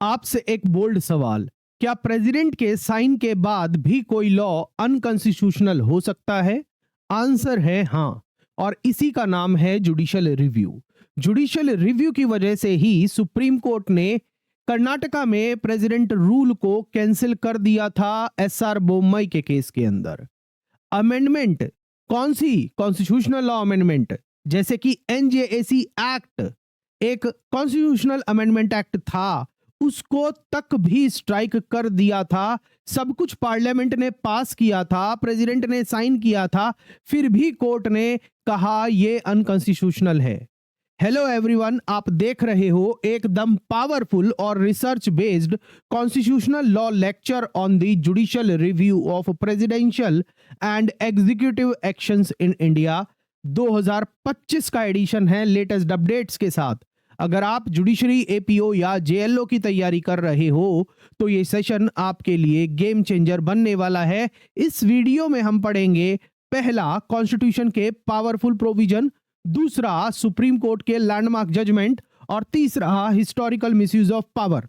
आपसे एक बोल्ड सवाल, क्या प्रेसिडेंट के साइन के बाद भी कोई लॉ अनकॉन्स्टिट्यूशनल हो सकता है? आंसर है हाँ, और इसी का नाम है जुडिशियल रिव्यू। जुडिशियल रिव्यू की वजह से ही सुप्रीम कोर्ट ने कर्नाटका में प्रेसिडेंट रूल को कैंसिल कर दिया था एसआर बोम्मई के केस के अंदर। अमेंडमेंट, कौन सी? कॉन्स्टिट्यूशनल लॉ अमेंडमेंट, जैसे कि एनजेएसी एक्ट एक कॉन्स्टिट्यूशनल अमेंडमेंट एक्ट था, उसको तक भी स्ट्राइक कर दिया था। सब कुछ पार्लियामेंट ने पास किया था, प्रेसिडेंट ने साइन किया था, फिर भी कोर्ट ने कहा यह अनकॉन्स्टिट्यूशनल है। हेलो एवरीवन, आप देख रहे हो एकदम पावरफुल और research based constitutional law lecture on the judicial review of presidential and executive actions in India. 2025 का एडिशन है लेटेस्ट अपडेट्स के साथ। अगर आप जुडिशरी, एपीओ या जेएलओ की तैयारी कर रहे हो तो ये सेशन आपके लिए गेम चेंजर बनने वाला है। इस वीडियो में हम पढ़ेंगे पहला, कॉन्स्टिट्यूशन के पावरफुल प्रोविजन, दूसरा सुप्रीम कोर्ट के लैंडमार्क जजमेंट, और तीसरा हिस्टोरिकल मिसयूज ऑफ पावर।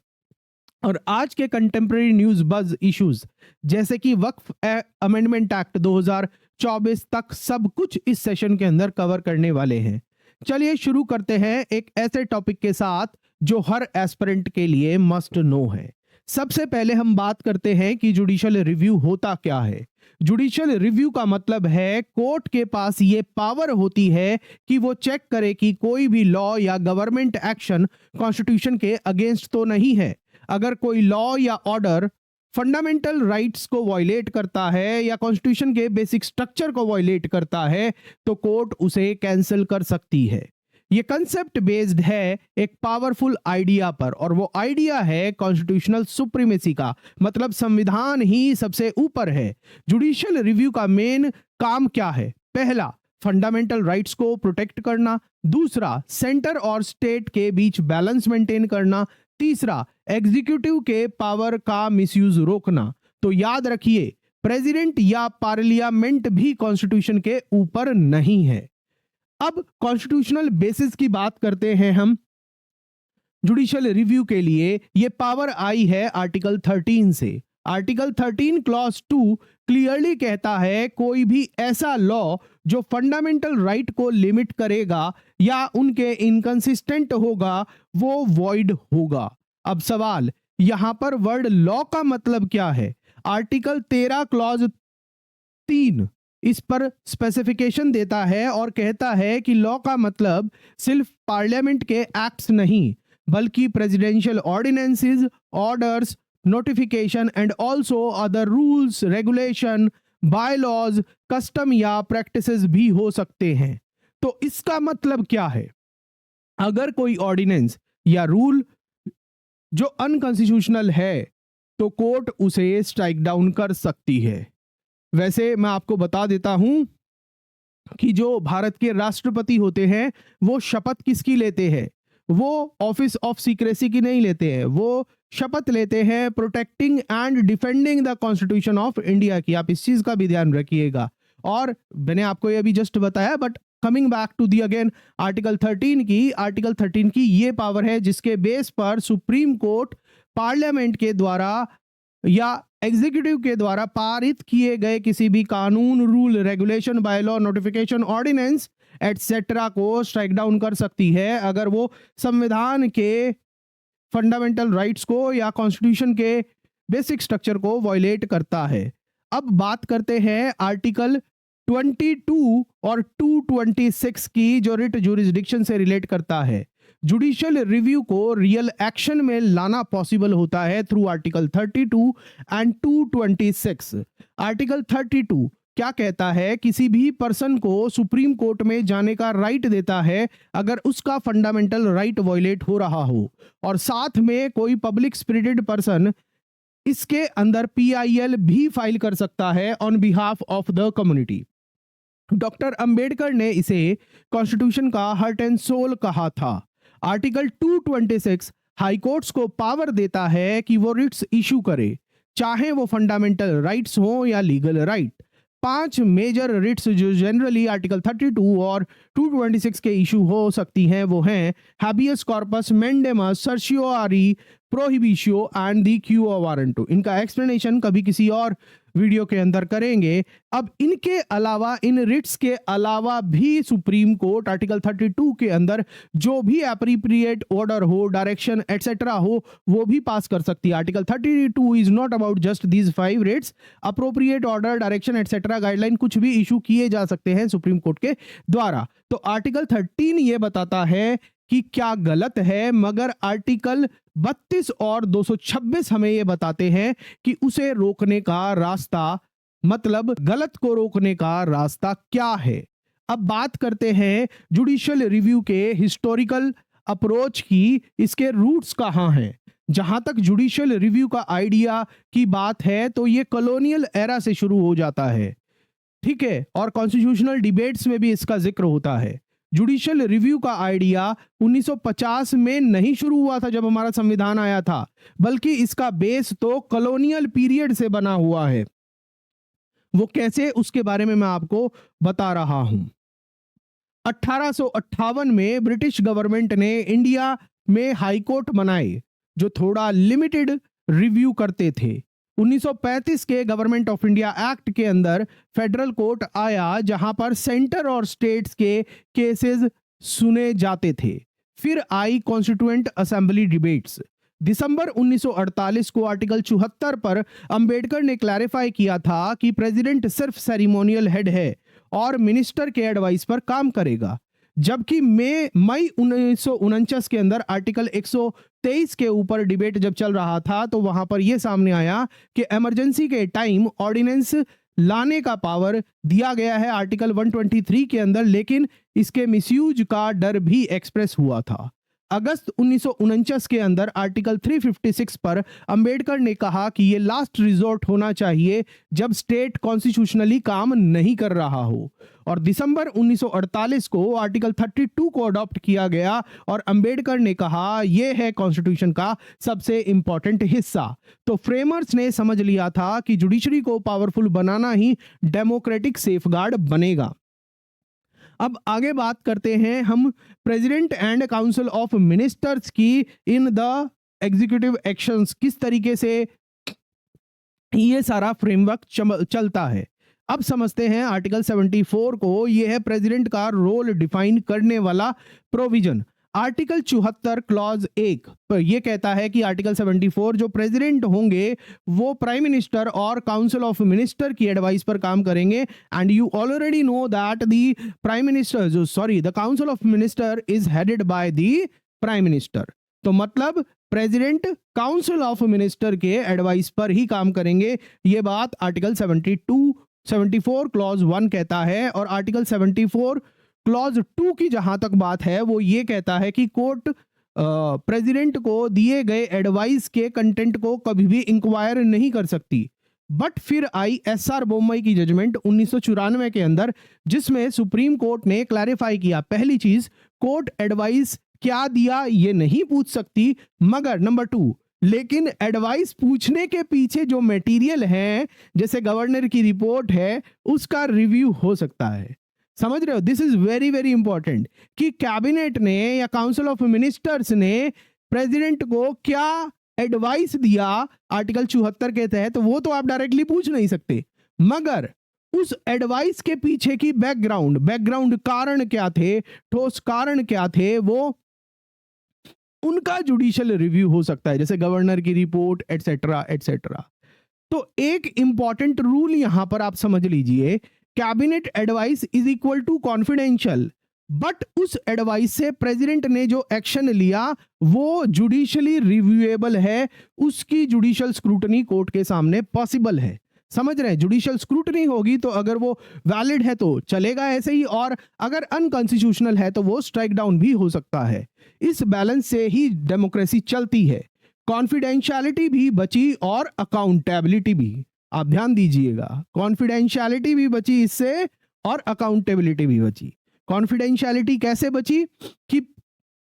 और आज के कंटेम्प्रेरी न्यूज बज इश्यूज जैसे कि वक्फ अमेंडमेंट एक्ट 2024 तक सब कुछ इस सेशन के अंदर कवर करने वाले हैं। चलिए शुरू करते हैं एक ऐसे टॉपिक के साथ जो हर एस्पिरेंट के लिए मस्ट नो है। सबसे पहले हम बात करते हैं कि जुडिशियल रिव्यू होता क्या है। जुडिशियल रिव्यू का मतलब है कोर्ट के पास ये पावर होती है कि वो चेक करे कि कोई भी लॉ या गवर्नमेंट एक्शन कॉन्स्टिट्यूशन के अगेंस्ट तो नहीं है। अगर कोई लॉ या ऑर्डर फंडामेंटल राइट्स को वायलेट करता है या कॉन्स्टिट्यूशन के बेसिक स्ट्रक्चर को वायलेट करता है तो कोर्ट उसे कैंसिल कर सकती है। ये कंसेप्ट बेस्ड है एक पावरफुल आइडिया पर, और वो आइडिया है कॉन्स्टिट्यूशनल सुप्रीमेसी का, मतलब संविधान ही सबसे ऊपर है। जुडिशियल रिव्यू का मेन काम क्या है? पहला, फंडामेंटल राइट्स को प्रोटेक्ट करना, दूसरा सेंटर और स्टेट के बीच बैलेंस मेंटेन करना, तीसरा एग्जीक्यूटिव के पावर का मिसयूज रोकना। तो याद रखिए, प्रेसिडेंट या पार्लियामेंट भी कॉन्स्टिट्यूशन के ऊपर नहीं है। अब कॉन्स्टिट्यूशनल बेसिस की बात करते हैं हम। जुडिशियल रिव्यू के लिए ये पावर आई है आर्टिकल 13 से। आर्टिकल 13 क्लॉज 2 क्लियरली कहता है कोई भी ऐसा लॉ जो फंडामेंटल राइट को लिमिट करेगा या उनके इनकंसिस्टेंट होगा वो वॉइड होगा। अब सवाल, यहां पर वर्ड लॉ का मतलब क्या है? आर्टिकल 13 क्लॉज 3 इस पर स्पेसिफिकेशन देता है और कहता है कि लॉ का मतलब सिर्फ पार्लियामेंट के एक्ट्स नहीं, बल्कि presidential ordinances, orders, notification and also other rules, regulation, bylaws, custom या प्रैक्टिसेस भी हो सकते हैं। तो इसका मतलब क्या है? अगर कोई ऑर्डिनेंस या रूल जो अनकॉन्स्टिट्यूशनल है तो कोर्ट उसे स्ट्राइक डाउन कर सकती है। वैसे मैं आपको बता देता हूं कि जो भारत के राष्ट्रपति होते हैं वो शपथ किसकी लेते हैं? वो ऑफिस ऑफ सीक्रेसी की नहीं लेते हैं, वो शपथ लेते हैं protecting and defending the constitution of India की। आप इस चीज का भी ध्यान रखिएगा। और मैंने आपको ये अभी जस्ट बताया, but coming back to the again article 13 की ये पावर है जिसके बेस पर सुप्रीम कोर्ट पार्लियामेंट के द्वारा या एग्जीक्यूटिव के द्वारा पारित किए गए किसी भी कानून, rule, regulation, bylaw, notification, ordinance etcetera को स्ट्राइक डाउन कर सकती है अगर वो संविधान के फंडामेंटल राइट्स को या कॉन्स्टिट्यूशन के बेसिक स्ट्रक्चर को वायलेट करता है। अब बात करते हैं आर्टिकल 22 और 226 की, जो रिट जुरिस्डिक्शन से रिलेट करता है। जुडिशियल रिव्यू को रियल एक्शन में लाना पॉसिबल होता है थ्रू आर्टिकल 32 एंड 226। आर्टिकल 32 क्या कहता है? किसी भी पर्सन को सुप्रीम कोर्ट में जाने का राइट देता है अगर उसका फंडामेंटल राइट वायलेट हो रहा हो, और साथ में कोई पब्लिक स्पिरिटेड पर्सन इसके अंदर पीआईएल भी फाइल कर सकता है on behalf of the community. Doctor Ambedkar ने इसे कॉन्स्टिट्यूशन का हार्ट एंड सोल कहा था। आर्टिकल 226 हाईकोर्ट्स को पावर देता है कि वो रिट्स इशू करे, चाहे वो फंडामेंटल राइट्स हो या लीगल राइट। 5 मेजर रिट्स जो जनरली आर्टिकल 32 और 226 के इशू हो सकती हैं वो हैं habeas corpus, mandamus, certiorari, prohibition and the quo warranto. इनका एक्सप्लेनेशन कभी किसी और वीडियो के अंदर करेंगे। अब इनके अलावा, इन रिट्स के अलावा भी सुप्रीम कोर्ट आर्टिकल 32 के अंदर जो भी एप्रोप्रिएट ऑर्डर हो, डायरेक्शन एटसेट्रा हो, वो भी पास कर सकती है। Article 32 is not about just these 5 writs. Appropriate order, direction etcetera, guideline कुछ भी इशू किए जा सकते हैं सुप्रीम कोर्ट के द्वारा। तो आर्टिकल 13 ये बताता है कि क्या गलत है, मगर आर्टिकल 32 और 226 हमें ये बताते हैं कि उसे रोकने का रास्ता, मतलब गलत को रोकने का रास्ता क्या है। अब बात करते हैं जुडिशियल रिव्यू के हिस्टोरिकल अप्रोच की, इसके रूट्स कहाँ हैं। जहां तक जुडिशियल रिव्यू का आइडिया की बात है तो ये कॉलोनियल एरा से शुरू हो जाता है, ठीक है, और कॉन्स्टिट्यूशनल डिबेट्स में भी इसका जिक्र होता है। जुडिशियल रिव्यू का आइडिया 1950 में नहीं शुरू हुआ था जब हमारा संविधान आया था, बल्कि इसका बेस तो कॉलोनियल पीरियड से बना हुआ है। वो कैसे, उसके बारे में मैं आपको बता रहा हूं। 1858 में ब्रिटिश गवर्नमेंट ने इंडिया में हाई कोर्ट बनाए जो थोड़ा लिमिटेड रिव्यू करते थे। 1935 के गवर्नमेंट ऑफ इंडिया एक्ट के अंदर फेडरल कोर्ट आया जहां पर सेंटर और स्टेट्स के केसेस सुने जाते थे। फिर आई कॉन्स्टिट्यूएंट असेंबली डिबेट्स। दिसंबर 1948 को आर्टिकल 74 पर अंबेडकर ने क्लैरिफाई किया था कि प्रेसिडेंट सिर्फ सेरेमोनियल हेड है और मिनिस्टर के एडवाइस पर काम करेगा। जबकि मई 1949 के अंदर आर्टिकल 123 के ऊपर डिबेट जब चल रहा था तो वहां पर यह सामने आया कि इमरजेंसी के टाइम ऑर्डिनेंस लाने का पावर दिया गया है आर्टिकल 123 के अंदर, लेकिन इसके मिसयूज का डर भी एक्सप्रेस हुआ था। अगस्त 1949 के अंदर आर्टिकल 356 पर अंबेडकर ने कहा कि यह लास्ट रिजॉर्ट होना चाहिए जब स्टेट कॉन्स्टिट्यूशनली काम नहीं कर रहा हो, और दिसंबर 1948 को आर्टिकल 32 को अडॉप्ट किया गया और अंबेडकर ने कहा यह है कॉन्स्टिट्यूशन का सबसे इंपॉर्टेंट हिस्सा। तो फ्रेमर्स ने समझ लिया था कि जुडिशरी को पावरफुल बनाना ही डेमोक्रेटिक सेफगार्ड बनेगा। अब आगे बात करते हैं हम president and council of ministers की इन द एग्जीक्यूटिव एक्शंस, किस तरीके से ये सारा फ्रेमवर्क चलता है। अब समझते हैं आर्टिकल 74 को, यह है प्रेसिडेंट का रोल डिफाइन करने वाला प्रोविजन। आर्टिकल 74 क्लॉज 1 पर यह कहता है कि आर्टिकल 74 जो प्रेसिडेंट होंगे वो प्राइम मिनिस्टर और काउंसिल ऑफ मिनिस्टर की एडवाइस पर काम करेंगे। And you already know that the prime minister the council of minister is headed by the prime minister. तो मतलब प्रेसिडेंट काउंसिल ऑफ मिनिस्टर के एडवाइस पर ही काम करेंगे। ये बात आर्टिकल 74 क्लॉज 1 कहता है। और आर्टिकल 74 क्लॉज 2 की जहां तक बात है वो ये कहता है कि कोर्ट प्रेसिडेंट को दिए गए एडवाइस के कंटेंट को कभी भी इंक्वायर नहीं कर सकती। बट फिर आई एसआर बोम्मई की जजमेंट 1994 के अंदर, जिसमें सुप्रीम कोर्ट ने क्लैरिफाई किया, पहली चीज कोर्ट एडवाइस क्या दिया ये नहीं पूछ सकती, मगर नंबर 2 लेकिन एडवाइस पूछने के पीछे जो मटेरियल है, जैसे गवर्नर की रिपोर्ट है, उसका रिव्यू हो सकता है। समझ रहे हो? This is very very important कि कैबिनेट ने या काउंसिल ऑफ मिनिस्टर्स ने प्रेसिडेंट को क्या एडवाइस दिया आर्टिकल 74 के तहत, वो तो आप डायरेक्टली पूछ नहीं सकते, मगर उस एडवाइस के पीछे की बैकग्राउंड कारण क्या थे, ठोस कारण क्या थे, वो उनका जुडिशियल रिव्यू हो सकता है, जैसे गवर्नर की रिपोर्ट एटसेट्रा एटसेट्रा। तो एक इंपॉर्टेंट रूल यहां पर आप समझ लीजिए, cabinet advice is equal to confidential, but उस एडवाइस से प्रेसिडेंट ने जो एक्शन लिया वो जुडिशियली रिव्यूएबल है, उसकी जुडिशियल स्क्रूटनी कोर्ट के सामने पॉसिबल है। समझ रहे हैं? जुडिशियल स्क्रूटनी होगी तो अगर वो वैलिड है तो चलेगा ऐसे ही, और अगर अनकॉन्स्टिट्यूशनल है तो वो स्ट्राइक डाउन भी हो सकता है। इस बैलेंस से ही डेमोक्रेसी चलती है। कॉन्फिडेंशियलिटी भी बची और अकाउंटेबिलिटी भी, आप ध्यान दीजिएगा, कॉन्फिडेंशियलिटी भी बची इससे और अकाउंटेबिलिटी भी बची। कॉन्फिडेंशियलिटी कैसे बची कि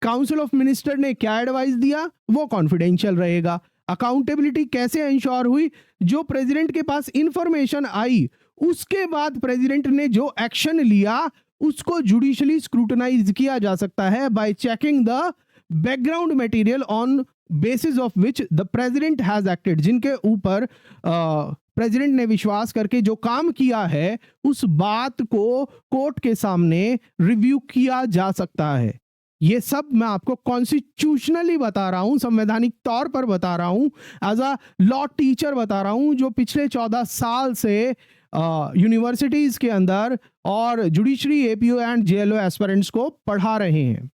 काउंसिल ऑफ मिनिस्टर ने क्या एडवाइस दिया वो कॉन्फिडेंशियल रहेगा। अकाउंटेबिलिटी कैसे इंश्योर हुई, जो प्रेसिडेंट के पास इंफॉर्मेशन आई उसके बाद प्रेसिडेंट ने जो एक्शन लिया उसको जुडिशियली स्क्रूटनाइज किया जा सकता है bye checking the background material on basis of which the president has acted, जिनके ऊपर प्रेसिडेंट ने विश्वास करके जो काम किया है उस बात को कोर्ट के सामने रिव्यू किया जा सकता है। ये सब मैं आपको कॉन्स्टिट्यूशनली बता रहा हूं, संवैधानिक तौर पर बता रहा हूं, एज अ लॉ टीचर बता रहा हूं जो पिछले 14 साल से यूनिवर्सिटीज के अंदर और judiciary APO and JLO aspirants को पढ़ा रहे हैं।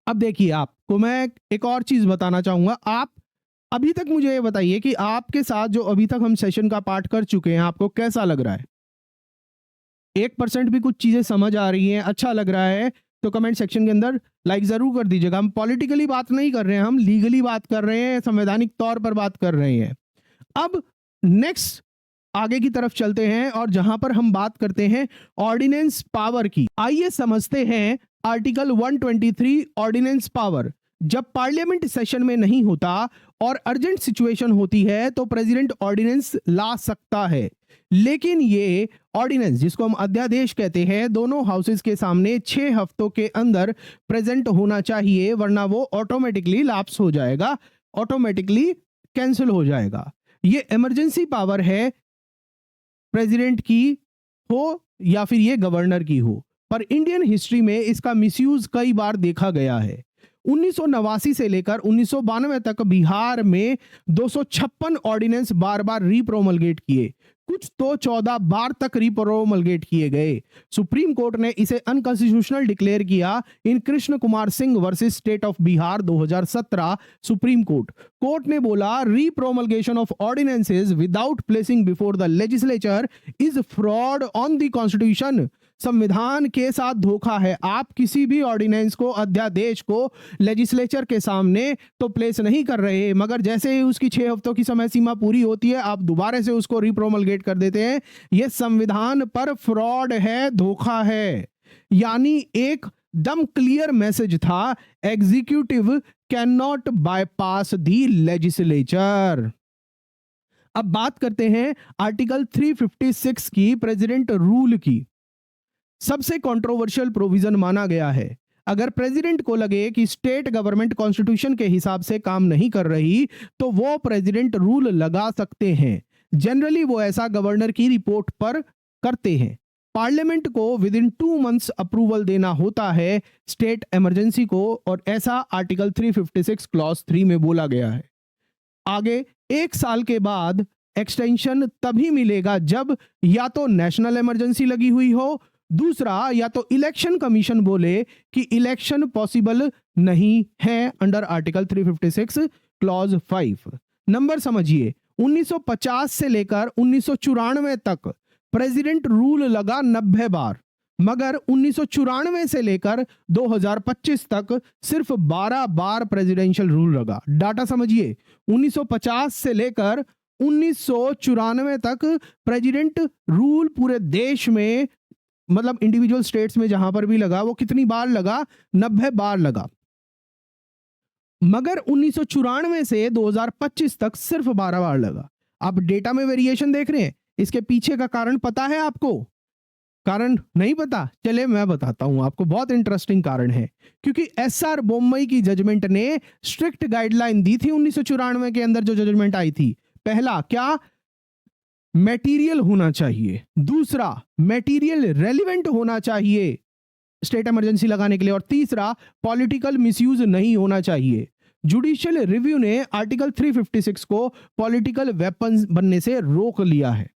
अब देखिए, आपको मैं एक और चीज बताना चाहूंगा। आप अभी तक मुझे ये बताइए कि आपके साथ जो अभी तक हम सेशन का पाठ कर चुके हैं, आपको कैसा लग रहा है? 1% भी कुछ चीजें समझ आ रही हैं, अच्छा लग रहा है तो कमेंट सेक्शन के अंदर लाइक जरूर कर दीजिएगा। हम पॉलिटिकली बात नहीं कर रहे हैं, हम लीगली बात कर रहे हैं, संवैधानिक तौर पर बात कर रहे हैं। अब नेक्स्ट आगे की तरफ चलते हैं और जहां पर हम बात करते हैं ऑर्डिनेंस पावर की। आइए समझते हैं आर्टिकल 123 ऑर्डिनेंस पावर। जब पार्लियामेंट सेशन में नहीं होता और अर्जेंट सिचुएशन होती है तो प्रेसिडेंट ऑर्डिनेंस ला सकता है, लेकिन ये ऑर्डिनेंस जिसको हम अध्यादेश कहते हैं दोनों हाउसेस के सामने 6 हफ्तों के अंदर प्रेजेंट होना चाहिए, वरना वो ऑटोमेटिकली लैप्स हो जाएगा, ऑटोमेटिकली कैंसिल हो जाएगा। ये इमरजेंसी पावर है, प्रेसिडेंट की हो या फिर ये गवर्नर की हो, पर इंडियन हिस्ट्री में इसका मिसयूज कई बार देखा गया है। 1989 से लेकर 1992 तक बिहार में 256 ऑर्डिनेंस बार बार रीप्रोमलगेट किए, कुछ तो 14 बार तक रीप्रोमलगेट किए गए। सुप्रीम कोर्ट ने इसे अनकॉन्स्टिट्यूशनल डिक्लेयर किया in Krishna Kumar Singh versus state of Bihar 2017 supreme court ने बोला repromulgation of ordinances without placing before the legislature is fraud on the constitution. संविधान के साथ धोखा है। आप किसी भी ऑर्डिनेंस को, अध्यादेश को लेजिस्लेचर के सामने तो प्लेस नहीं कर रहे, मगर जैसे ही उसकी 6 हफ्तों की समय सीमा पूरी होती है आप दोबारा से उसको रिप्रोमलगेट कर देते हैं। यह संविधान पर फ्रॉड है, धोखा है। यानी एक दम क्लियर मैसेज था, executive can not bypass the legislature. अब बात करते हैं आर्टिकल 356 की, प्रेसिडेंट रूल की। सबसे कंट्रोवर्शियल प्रोविजन माना गया है। अगर प्रेसिडेंट को लगे कि स्टेट गवर्नमेंट कॉन्स्टिट्यूशन के हिसाब से काम नहीं कर रही तो वो प्रेसिडेंट रूल लगा सकते हैं। जनरली वो ऐसा गवर्नर की रिपोर्ट पर करते हैं। पार्लियामेंट को विद इन 2 मंथ्स अप्रूवल देना होता है स्टेट इमरजेंसी को, और ऐसा आर्टिकल 356 क्लॉज 3 में बोला गया है। आगे 1 साल के बाद एक्सटेंशन तभी मिलेगा जब या तो नेशनल इमरजेंसी लगी हुई हो, दूसरा या तो इलेक्शन कमीशन बोले कि इलेक्शन पॉसिबल नहीं है अंडर आर्टिकल 356 क्लॉज 5। नंबर समझिए, 1950 से लेकर 1994 तक प्रेसिडेंट रूल लगा 90 बार, मगर 1994 से लेकर 2025 तक सिर्फ 12 बार प्रेसिडेंशियल रूल लगा। डाटा समझिए, 1950 से लेकर 1994 तक प्रेसिडेंट रूल पूरे देश में, मतलब इंडिविजुअल स्टेट्स में जहां पर भी लगा, वो कितनी बार लगा? 90 बार लगा। मगर 1994 से 2025 तक सिर्फ 12 बार लगा। आप डेटा में वेरिएशन देख रहे हैं, इसके पीछे का कारण पता है आपको? कारण नहीं पता? चले मैं बताता हूं आपको, बहुत इंटरेस्टिंग कारण है। क्योंकि एसआर बोम्मई की जजमेंट ने स्ट्रिक्ट गाइडलाइन दी थी 1994 के अंदर जो जजमेंट आई थी। पहला क्या? मटेरियल होना चाहिए। दूसरा, मटेरियल रेलिवेंट होना चाहिए स्टेट इमरजेंसी लगाने के लिए। और तीसरा, पॉलिटिकल मिसयूज नहीं होना चाहिए। जुडिशियल रिव्यू ने आर्टिकल 356 को पॉलिटिकल वेपन बनने से रोक लिया है।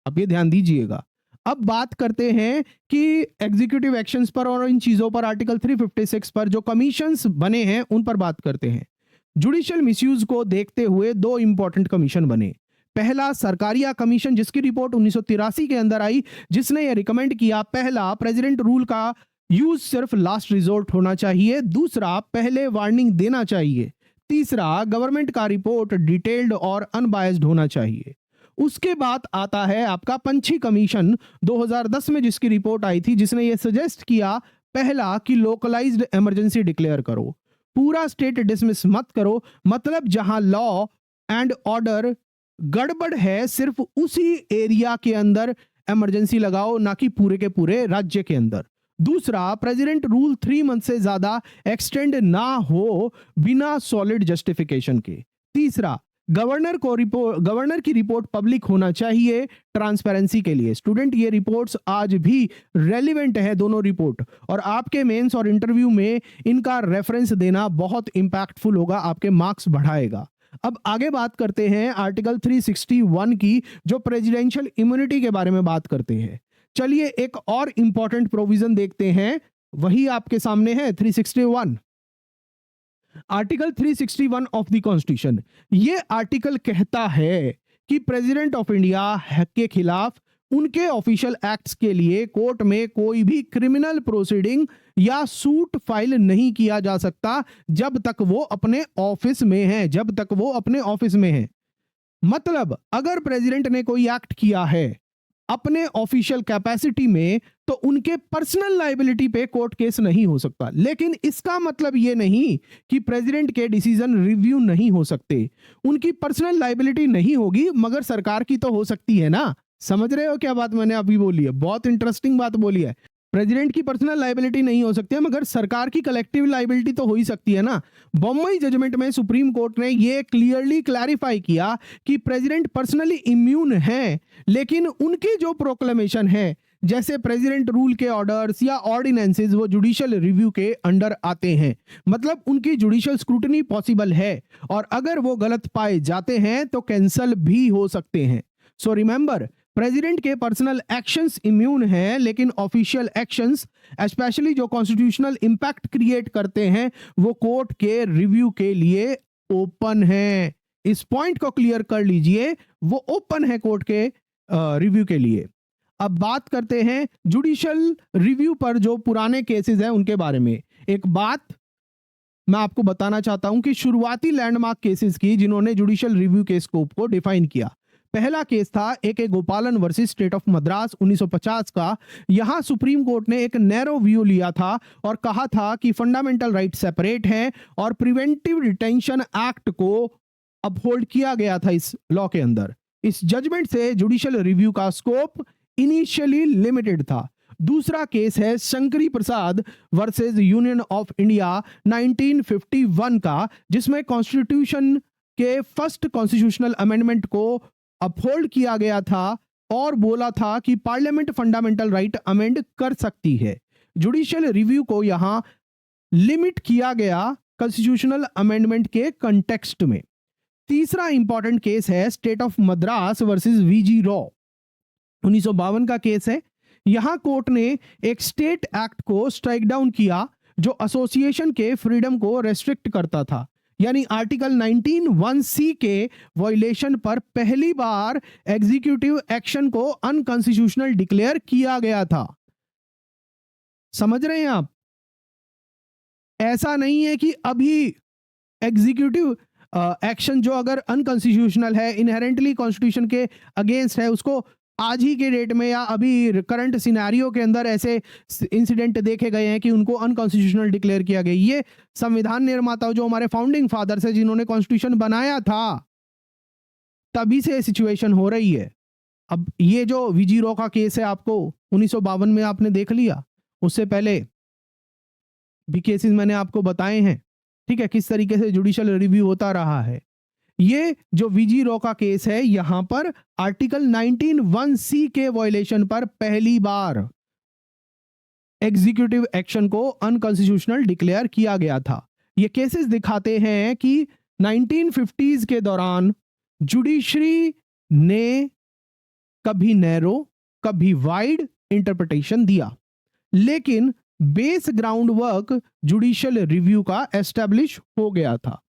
अब ये ध्यान दीजिएगा। अब बात करते हैं कि एग्जीक्यूटिव एक्शंस पर और इन चीजों पर, आर्टिकल 356 पर जो कमीशंस बने हैं उन पर बात करते हैं। जुडिशियल मिसयूज को देखते हुए 2 इंपॉर्टेंट कमीशन बने। पहला, सरकारिया कमीशन, जिसकी रिपोर्ट 1983 के अंदर आई, जिसने यह रिकमेंड किया, पहला, प्रेसिडेंट रूल का यूज सिर्फ लास्ट रिजोर्ट होना चाहिए। दूसरा, पहले वार्निंग देना चाहिए। तीसरा, गवर्नमेंट का रिपोर्ट डिटेल्ड और अनबायस्ड होना चाहिए। उसके बाद आता है आपका पंछी कमीशन 2010 में, जिसकी रिपोर्ट आई थी, जिसने ये सजेस्ट किया, पहला, कि लोकलाइज्ड इमरजेंसी डिक्लेयर करो, पूरा स्टेट डिसमिस मत करो। मतलब जहां लॉ एंड ऑर्डर गड़बड़ है सिर्फ उसी एरिया के अंदर इमरजेंसी लगाओ, ना कि पूरे के पूरे राज्य के अंदर। दूसरा, प्रेसिडेंट रूल 3 मंथ से ज्यादा एक्सटेंड ना हो बिना सॉलिड जस्टिफिकेशन के। तीसरा, गवर्नर की रिपोर्ट पब्लिक होना चाहिए ट्रांसपेरेंसी के लिए। स्टूडेंट, ये रिपोर्ट्स आज भी रेलिवेंट है दोनों रिपोर्ट, और आपके मेंस और इंटरव्यू में इनका रेफरेंस देना बहुत इंपैक्टफुल होगा, आपके मार्क्स बढ़ाएगा। अब आगे बात करते हैं आर्टिकल 361 की, जो प्रेसिडेंशियल इम्यूनिटी के बारे में बात करते हैं। चलिए एक और इंपॉर्टेंट प्रोविजन देखते हैं, वही आपके सामने है 361। आर्टिकल 361 ऑफ द कॉन्स्टिट्यूशन, ये आर्टिकल कहता है कि प्रेसिडेंट ऑफ इंडिया के खिलाफ उनके ऑफिशियल एक्ट्स के लिए कोर्ट में कोई भी क्रिमिनल प्रोसीडिंग या सूट फाइल नहीं किया जा सकता जब तक वो अपने ऑफिस में है, जब तक वो अपने ऑफिस में है। मतलब अगर प्रेसिडेंट ने कोई एक्ट किया है अपने ऑफिशियल कैपेसिटी में, तो उनके पर्सनल लायबिलिटी पे कोर्ट केस नहीं हो सकता। लेकिन इसका मतलब ये नहीं कि प्रेसिडेंट के डिसीजन रिव्यू नहीं हो सकते। उनकी पर्सनल लायबिलिटी नहीं होगी, मगर सरकार की तो हो सकती है ना। समझ रहे हो क्या बात मैंने अभी बोली है? बहुत इंटरेस्टिंग बात बोली है। प्रेसिडेंट की पर्सनल लायबिलिटी नहीं हो सकती है, मगर सरकार की कलेक्टिव लायबिलिटी तो हो ही सकती है ना। बम्बई जजमेंट में सुप्रीम कोर्ट ने ये क्लियरली क्लैरिफाई किया कि प्रेसिडेंट पर्सनली इम्यून है, लेकिन उनकी जो प्रोक्लेमेशन है, जैसे प्रेसिडेंट रूल के ऑर्डर्स या ऑर्डिनेंसेस, वो जुडिशियल रिव्यू के अंडर आते हैं। मतलब उनकी जुडिशियल स्क्रूटनी पॉसिबल है, और अगर वो गलत पाए जाते हैं तो कैंसल भी हो सकते हैं। सो रिमेंबर, प्रेसिडेंट के पर्सनल एक्शंस इम्यून हैं, लेकिन ऑफिशियल एक्शंस, स्पेशली जो कॉन्स्टिट्यूशनल इंपैक्ट क्रिएट करते हैं, वो कोर्ट के रिव्यू के लिए ओपन है। इस पॉइंट को क्लियर कर लीजिए, वो ओपन है कोर्ट के रिव्यू के लिए। अब बात करते हैं जुडिशियल रिव्यू पर जो पुराने केसेस हैं उनके बारे में। एक बात मैं आपको बताना चाहता हूं कि शुरुआती लैंडमार्क केसेस की जिन्होंने जुडिशियल रिव्यू के स्कोप को डिफाइन किया। पहला केस था ए गोपालन वर्सेस स्टेट ऑफ मद्रास 1950 का। यहां सुप्रीम कोर्ट ने एक नैरो व्यू लिया था और कहा था कि फंडामेंटल राइट सेपरेट हैं, और प्रिवेंटिव डिटेंशन एक्ट को अपहोल्ड किया गया था इस लॉ के अंदर। इस जजमेंट से जुडिशियल रिव्यू का स्कोप इनिशियली लिमिटेड था। दूसरा केस है शंकरी प्रसाद वर्सेस यूनियन ऑफ इंडिया 1951 का, जिसमें कॉन्स्टिट्यूशन के फर्स्ट कॉन्स्टिट्यूशनल अमेंडमेंट को अपहोल्ड किया गया था और बोला था कि पार्लियामेंट फंडामेंटल राइट अमेंड कर सकती है। जुडिशियल रिव्यू को यहां लिमिट किया गया कॉन्स्टिट्यूशनल अमेंडमेंट के कंटेक्स्ट में। तीसरा इंपॉर्टेंट केस है state of Madras versus VG Row 1952 का केस है। यहां कोर्ट ने एक स्टेट एक्ट को स्ट्राइक डाउन किया जो एसोसिएशन के फ्रीडम को रेस्ट्रिक्ट करता था, यानी आर्टिकल 19(1)(c) के वायलेशन पर पहली बार एग्जीक्यूटिव एक्शन को अनकॉन्स्टिट्यूशनल डिक्लेयर किया गया था। समझ रहे हैं आप? ऐसा नहीं है कि अभी एग्जीक्यूटिव एक्शन जो अगर अनकॉन्स्टिट्यूशनल है, इनहेरेंटली कॉन्स्टिट्यूशन के अगेंस्ट है, उसको आज ही के डेट में या अभी करंट सिनेरियो के अंदर ऐसे इंसिडेंट देखे गए हैं कि उनको अनकॉन्स्टिट्यूशनल डिक्लेयर किया गया। ये संविधान निर्माता जो हमारे फाउंडिंग फादर्स है, जिन्होंने कॉन्स्टिट्यूशन बनाया था, तभी से सिचुएशन हो रही है। अब ये जो वीजी रॉ का केस है, आपको 1952 में आपने देख लिया, उससे पहले भी केसेस मैंने आपको बताए हैं, ठीक है, किस तरीके से जुडिशियल रिव्यू होता रहा है। ये जो वीजी रॉ का केस है, यहां पर आर्टिकल 19(1)(c) के वायलेशन पर पहली बार एग्जीक्यूटिव एक्शन को अनकॉन्स्टिट्यूशनल डिक्लेयर किया गया था। ये केसेस दिखाते हैं कि 1950s के दौरान जुडिशरी ने कभी नैरो कभी वाइड इंटरप्रिटेशन दिया, लेकिन base ground work judicial review का एस्टेब्लिश हो गया था।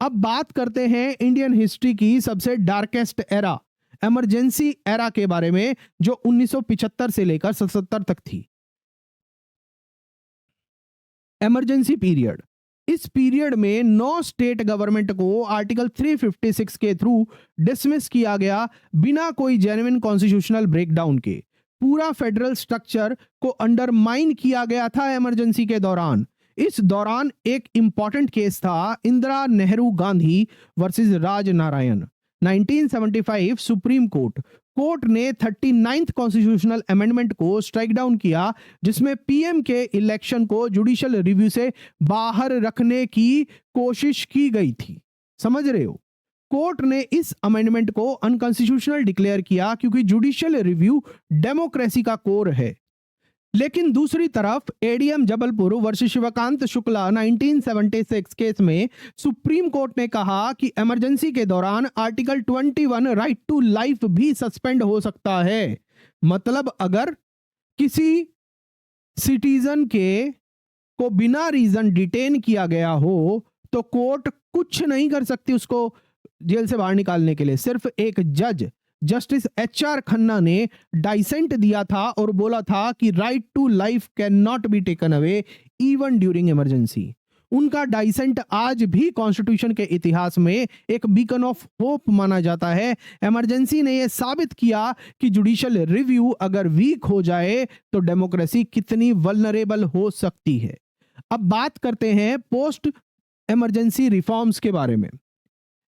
अब बात करते हैं इंडियन हिस्ट्री की सबसे डार्केस्ट एरा, इमरजेंसी एरा के बारे में, जो 1975 से लेकर 77 तक थी। इमरजेंसी पीरियड, इस पीरियड में 9 स्टेट गवर्नमेंट को आर्टिकल 356 के थ्रू डिसमिस किया गया बिना कोई जेन्युइन कॉन्स्टिट्यूशनल ब्रेकडाउन के। पूरा फेडरल स्ट्रक्चर को अंडरमाइन किया गया था इमरजेंसी के दौरान। इस दौरान एक इंपॉर्टेंट केस था Indira Nehru Gandhi versus Raj Narayan 1975 supreme court. Court ने 39th कॉन्स्टिट्यूशनल अमेंडमेंट को स्ट्राइक डाउन किया, जिसमें पीएम के इलेक्शन को जुडिशियल रिव्यू से बाहर रखने की कोशिश की गई थी। समझ रहे हो? कोर्ट ने इस अमेंडमेंट को अनकॉन्स्टिट्यूशनल डिक्लेयर किया क्योंकि जुडिशियल रिव्यू डेमोक्रेसी का कोर है। लेकिन दूसरी तरफ ADM Jabalpur versus Shivkant Shukla 1976 case में सुप्रीम कोर्ट ने कहा कि इमरजेंसी के दौरान आर्टिकल 21 राइट टू लाइफ भी सस्पेंड हो सकता है। मतलब अगर किसी सिटीजन के को बिना रीजन डिटेन किया गया हो तो कोर्ट कुछ नहीं कर सकती उसको जेल से बाहर निकालने के लिए। सिर्फ एक जज जस्टिस एचआर खन्ना ने डाइसेंट दिया था और बोला था कि right to life can not be taken away even during emergency. उनका डाइसेंट आज भी कॉन्स्टिट्यूशन के इतिहास में एक बीकन ऑफ होप माना जाता है। इमरजेंसी ने यह साबित किया कि जुडिशियल रिव्यू अगर वीक हो जाए तो डेमोक्रेसी कितनी वल्नरेबल हो सकती है। अब बात करते हैं पोस्ट इमरजेंसी रिफॉर्म्स के बारे में।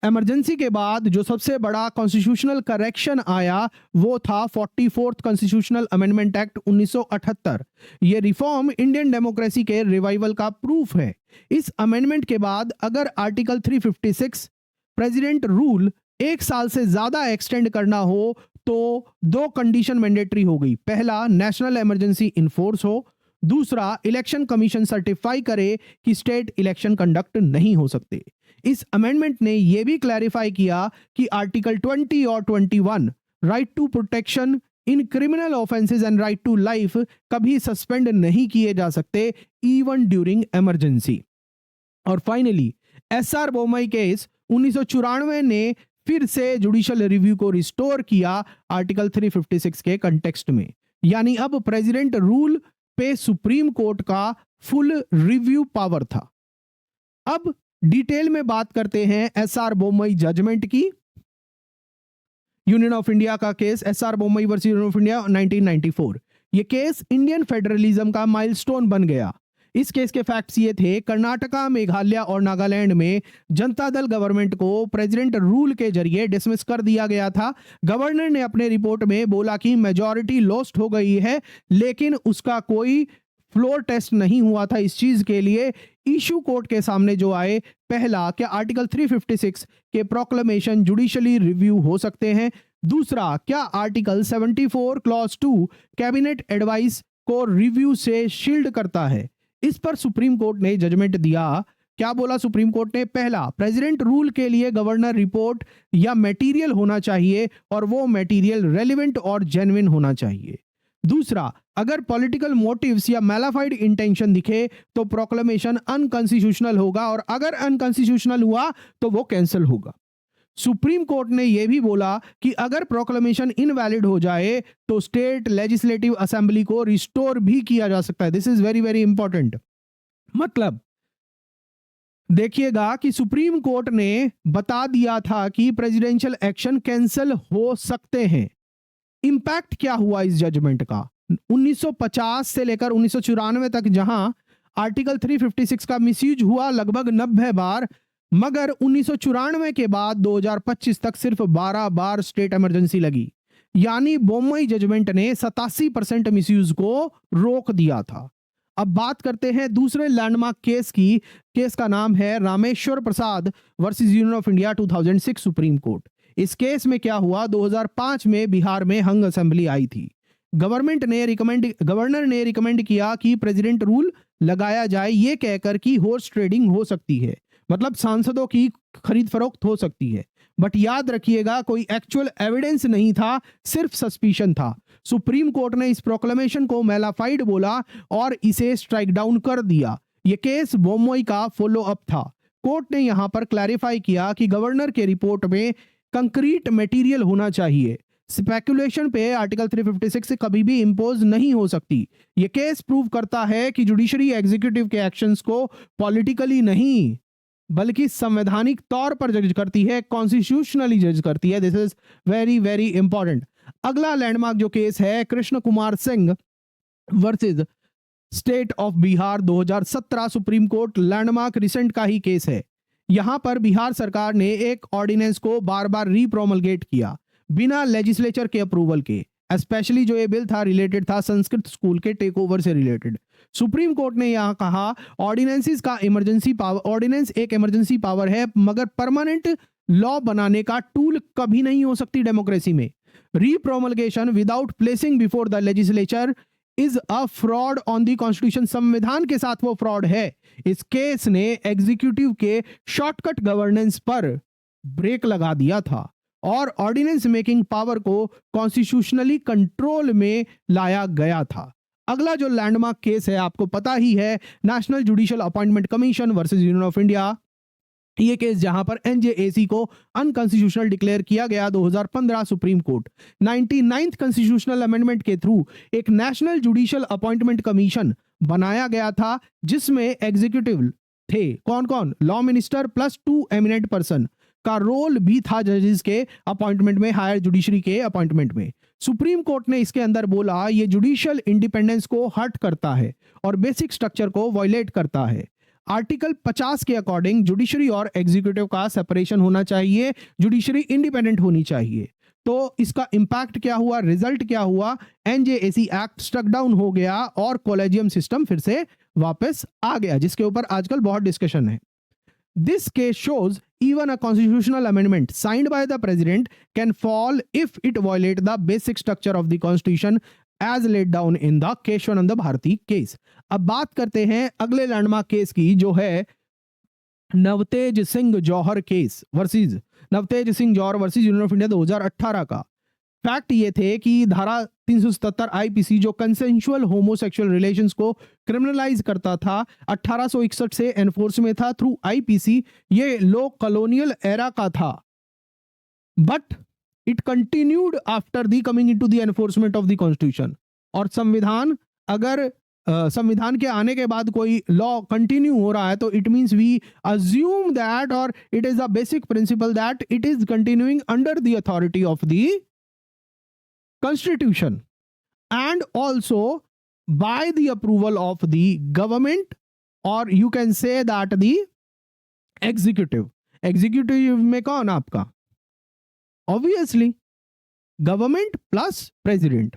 इमरजेंसी के बाद जो सबसे बड़ा कॉन्स्टिट्यूशनल करेक्शन आया वो था 44th कॉन्स्टिट्यूशनल अमेंडमेंट एक्ट 1978। ये रिफॉर्म इंडियन डेमोक्रेसी के रिवाइवल का प्रूफ है। इस अमेंडमेंट के बाद अगर आर्टिकल 356 प्रेसिडेंट रूल 1 साल से ज्यादा एक्सटेंड करना हो तो 2 कंडीशन मैंडेटरी हो गई। पहला, नेशनल इमरजेंसी इन्फोर्स हो। दूसरा, इलेक्शन कमीशन सर्टिफाई करे कि स्टेट इलेक्शन कंडक्ट नहीं हो सकते। इस अमेंडमेंट ने यह भी क्लैरिफाई किया कि आर्टिकल 20 और 21 right to protection in criminal offences and right to life कभी सस्पेंड नहीं किए जा सकते इवन ड्यूरिंग इमरजेंसी। और फाइनली एसआर बोमई केस 1994 ने फिर से जुडिशियल रिव्यू को रिस्टोर किया आर्टिकल 356 के कंटेक्स्ट में। यानी अब प्रेसिडेंट रूल पे सुप्रीम कोर्ट का फुल रिव्यू पावर था। अब डिटेल में बात करते हैं एसआर बोमई जजमेंट की। यूनियन ऑफ इंडिया का case, SR Bommai versus union of India 1994। यह केस इंडियन फेडरलिज्म का माइलस्टोन बन गया। इस केस के फैक्ट्स ये थे, कर्नाटका, मेघालय और नागालैंड में जनता दल गवर्नमेंट को प्रेसिडेंट रूल के जरिए डिसमिस कर दिया गया था। गवर्नर ने अपने रिपोर्ट में बोला कि मेजॉरिटी लॉस्ट हो गई है, लेकिन उसका कोई फ्लोर टेस्ट नहीं हुआ था। इस चीज के लिए इशू कोर्ट के सामने जो आए, पहला, क्या आर्टिकल 356 के प्रोक्लेमेशन जुडिशियली रिव्यू हो सकते हैं? दूसरा, क्या आर्टिकल 74 क्लॉज 2 कैबिनेट एडवाइस को रिव्यू से शील्ड करता है? इस पर सुप्रीम कोर्ट ने जजमेंट दिया। क्या बोला सुप्रीम कोर्ट ने? पहला, प्रेसिडेंट रूल के लिए गवर्नर रिपोर्ट या मटेरियल होना चाहिए और वो मटेरियल रेलेवेंट और जेन्युइन होना चाहिए। दूसरा, अगर पॉलिटिकल मोटिव्स या मैलाफाइड इंटेंशन दिखे तो प्रोक्लेमेशन अनकॉन्स्टिट्यूशनल होगा और अगर अनकॉन्स्टिट्यूशनल हुआ तो वो कैंसिल होगा। सुप्रीम कोर्ट ने यह भी बोला कि अगर प्रोक्लेमेशन इनवैलिड हो जाए तो स्टेट लेजिस्लेटिव असेंबली को रिस्टोर भी किया जा सकता है। This is very very important. मतलब देखिएगा कि सुप्रीम कोर्ट ने बता दिया था कि प्रेसिडेंशियल एक्शन कैंसिल हो सकते हैं। इंपैक्ट क्या हुआ इस जजमेंट का? 1950 से लेकर 1994 तक जहां आर्टिकल 356 का मिसयूज हुआ लगभग 90 बार, मगर 1994 के बाद 2025 तक सिर्फ 12 बार स्टेट इमरजेंसी लगी। यानी बोमई जजमेंट ने 87% मिसयूज को रोक दिया था। अब बात करते हैं दूसरे लैंडमार्क केस की। केस का नाम है Rameshwar Prasad versus union of India 2006 supreme court. इस केस में क्या हुआ? 2005 में बिहार में हंग असेंबली आई थी। गवर्नर ने रिकमेंड किया कि प्रेसिडेंट रूल लगाया जाए, ये कहकर कि हॉर्स ट्रेडिंग हो सकती है, मतलब सांसदों की खरीद फरोख्त हो सकती है। बट याद रखिएगा, कोई एक्चुअल एविडेंस नहीं था, सिर्फ सस्पिशन था। सुप्रीम कोर्ट ने इस प्रोक्लेमेशन को मैलाफाइड बोला और इसे स्ट्राइक डाउन कर दिया। यह केस बोमई का फॉलो अप था। कोर्ट ने यहां पर क्लैरिफाई किया कि गवर्नर के रिपोर्ट में कंक्रीट मटेरियल होना चाहिए। स्पेकुलेशन पे आर्टिकल 356 से कभी भी इंपोज नहीं हो सकती। यह केस प्रूव करता है कि जुडिशरी एग्जीक्यूटिव के एक्शंस को पॉलिटिकली नहीं बल्कि संवैधानिक तौर पर जज करती है, कॉन्स्टिट्यूशनली जज करती है। This is very very important. अगला लैंडमार्क जो केस है, Krishna Kumar Singh versus state of Bihar 2017 supreme court. Landmark recent का ही केस है। यहां पर बिहार सरकार ने एक ऑर्डिनेंस को बार बार रीप्रोमलगेट किया। बिना लेजिस्लेचर के अप्रूवल के। स्पेशली जो ये बिल था रिलेटेड था संस्कृत स्कूल के टेक ओवर से रिलेटेड। सुप्रीम कोर्ट ने यहां कहा ऑर्डिनेंसेस का इमरजेंसी पावर, ऑर्डिनेंस एक इमरजेंसी पावर है मगर परमानेंट लॉ बनाने का टूल कभी नहीं हो सकती डेमोक्रेसी में। Repromulgation without placing before the legislature is a fraud on the constitution. संविधान के साथ वो फ्रॉड है। इस केस ने एग्जीक्यूटिव के शॉर्टकट गवर्नेंस पर ब्रेक लगा दिया था और ऑर्डिनेंस मेकिंग पावर को कॉन्स्टिट्यूशनली कंट्रोल में लाया गया था। अगला जो लैंडमार्क केस है आपको पता ही है, national judicial appointment commission versus union of India. ये केस जहां पर एनजेएसी को अनकॉन्स्टिट्यूशनल डिक्लेयर किया गया 2015 supreme court 99th constitutional amendment के थ्रू एक नेशनल जुडिशियल अपॉइंटमेंट कमीशन बनाया गया था जिसमें एग्जीक्यूटिव थे कौन कौन, law minister plus 2 eminent person का रोल भी था जजेस के अपॉइंटमेंट में, हायर जुडिशरी के अपॉइंटमेंट में। सुप्रीम कोर्ट ने इसके अंदर बोला ये जुडिशियल इंडिपेंडेंस को हर्ट करता है और बेसिक स्ट्रक्चर को वायलेट करता है। आर्टिकल 50 के अकॉर्डिंग जुडिशरी और एग्जीक्यूटिव का सेपरेशन होना चाहिए, जुडिशरी इंडिपेंडेंट होनी चाहिए। तो इसका इंपैक्ट क्या हुआ, रिजल्ट क्या हुआ, एनजेएसी एक्ट स्ट्रक डाउन हो गया और कॉलेजियम सिस्टम फिर से वापस आ गया, जिसके ऊपर आजकल बहुत डिस्कशन है। This case shows even a constitutional amendment signed by the president can fall if it violates the basic structure of the constitution as laid down in the Kesavananda Bharati case. अब बात करते हैं अगले लैंडमार्क केस की जो है Navtej Singh Johar case versus Navtej Singh Johar versus union of India 2018 का। Fact ये थे कि धारा 377 आईपीसी जो कंसेंशुअल होमोसेक्सुअल रिलेशंस को क्रिमिनलाइज करता था 1861 से एनफोर्स में था थ्रू आईपीसी। ये लो कॉलोनियल एरा का था but it continued after the coming into the enforcement of the constitution. और संविधान अगर संविधान के आने के बाद कोई लॉ कंटिन्यू हो रहा है तो it means we assume that और it is a basic principle that it is continuing under the authority of the Constitution and also by the approval of the government or you can say that the executive। executive में कौन आपका, obviously government plus president,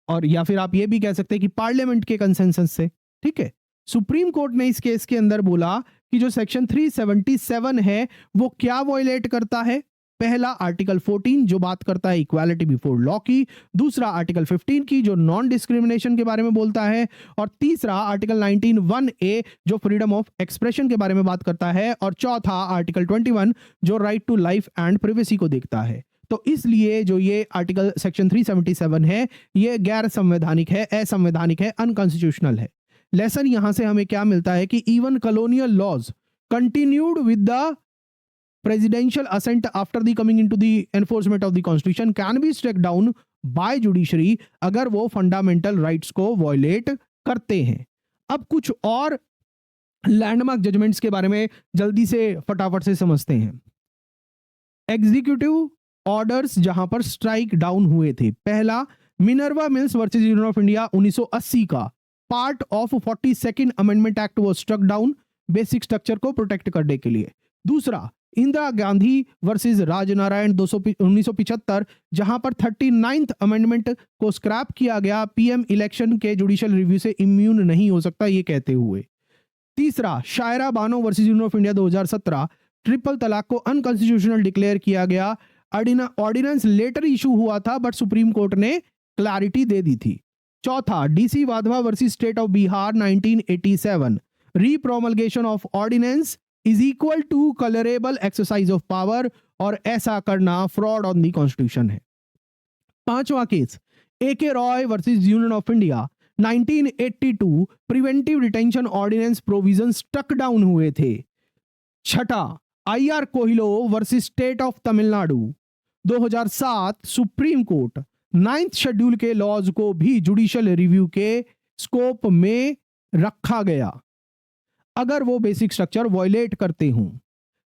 और या फिर आप ये भी कह सकते हैं कि पार्लियामेंट के कंसेंसस से। ठीक है, सुप्रीम कोर्ट ने इस केस के अंदर बोला कि जो सेक्शन 377 है वो क्या वायलेट करता है। पहला आर्टिकल 14 जो बात करता है इक्वालिटी बिफोर लॉ की, दूसरा आर्टिकल 15 की जो नॉन डिस्क्रिमिनेशन के बारे में बोलता है, और तीसरा आर्टिकल 19(1)(a) जो फ्रीडम ऑफ एक्सप्रेशन के बारे में बात करता है, और चौथा आर्टिकल 21 जो right to life and privacy को देखता है। तो इसलिए जो ये आर्टिकल सेक्शन 377 है ये गैर संवैधानिक है, असंवैधानिक है, अनकॉन्स्टिट्यूशनल है। लेसन यहां से हमें क्या मिलता है कि even colonial laws continued with the presidential assent after the coming into the enforcement of the constitution can be struck down by judiciary अगर वो फंडामेंटल राइट्स को वायलेट करते हैं। अब कुछ और लैंडमार्क जजमेंट्स के बारे में जल्दी से फटाफट से समझते हैं। एग्जीक्यूटिव ऑर्डर्स जहां पर स्ट्राइक डाउन हुए थे, पहला Minerva mills versus union of India 1980 का part of 42nd amendment act वो स्ट्रक डाउन बेसिक स्ट्रक्चर को प्रोटेक्ट करने के लिए। दूसरा इंदिरा गांधी वर्सेस राजनारायण 1975 जहां पर 39th अमेंडमेंट को स्क्रैप किया गया, पीएम इलेक्शन के जुडिशियल रिव्यू से इम्यून नहीं हो सकता ये कहते हुए। तीसरा Shayara Bano versus union of India 2017 triple talaq को अनकॉन्स्टिट्यूशनल डिक्लेयर किया गया, ऑर्डिनेंस लेटर इशू हुआ था बट सुप्रीम कोर्ट ने क्लैरिटी दे दी थी। चौथा DC Wadhwa versus state of Bihar 1987 repromulgation of ordinance is equal to colourable exercise of power और ऐसा करना फ्रॉड ऑन द कॉन्स्टिट्यूशन है। पांचवा case AK Roy versus union of India 1982 preventive detention ordinance provision struck down हुए थे। छठा IR Coelho versus state of Tamil Nadu 2007 supreme court 9th schedule के laws को भी जुडिशियल रिव्यू के स्कोप में रखा गया अगर वो बेसिक स्ट्रक्चर वायलेट करते हों।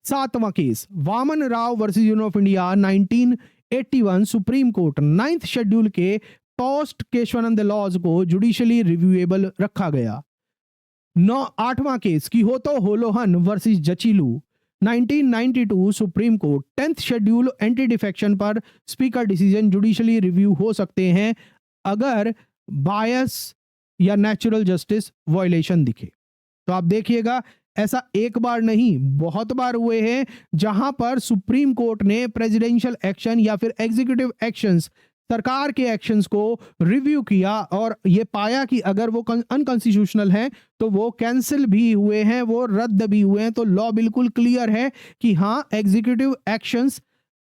सातवां case Waman Rao versus union of India 1981 supreme court 9th schedule के पोस्ट केशवानंद लॉज को जुडिशियली रिव्यूएबल रखा गया। आठवां case Kihoto Hollohan versus Zachillhu 1992 supreme court 10th schedule anti defection पर स्पीकर डिसीजन जुडिशली रिव्यू हो सकते हैं अगर बायस या नेचुरल जस्टिस वायलेशन दिखे। तो आप देखिएगा, ऐसा एक बार नहीं बहुत बार हुए हैं जहां पर सुप्रीम कोर्ट ने प्रेसिडेंशियल एक्शन या फिर एग्जीक्यूटिव एक्शंस, सरकार के एक्शंस को रिव्यू किया और ये पाया कि अगर वो अनकॉन्स्टिट्यूशनल है तो वो कैंसिल भी हुए हैं, वो रद्द भी हुए हैं। तो लॉ बिल्कुल क्लियर है कि हाँ, एग्जीक्यूटिव एक्शंस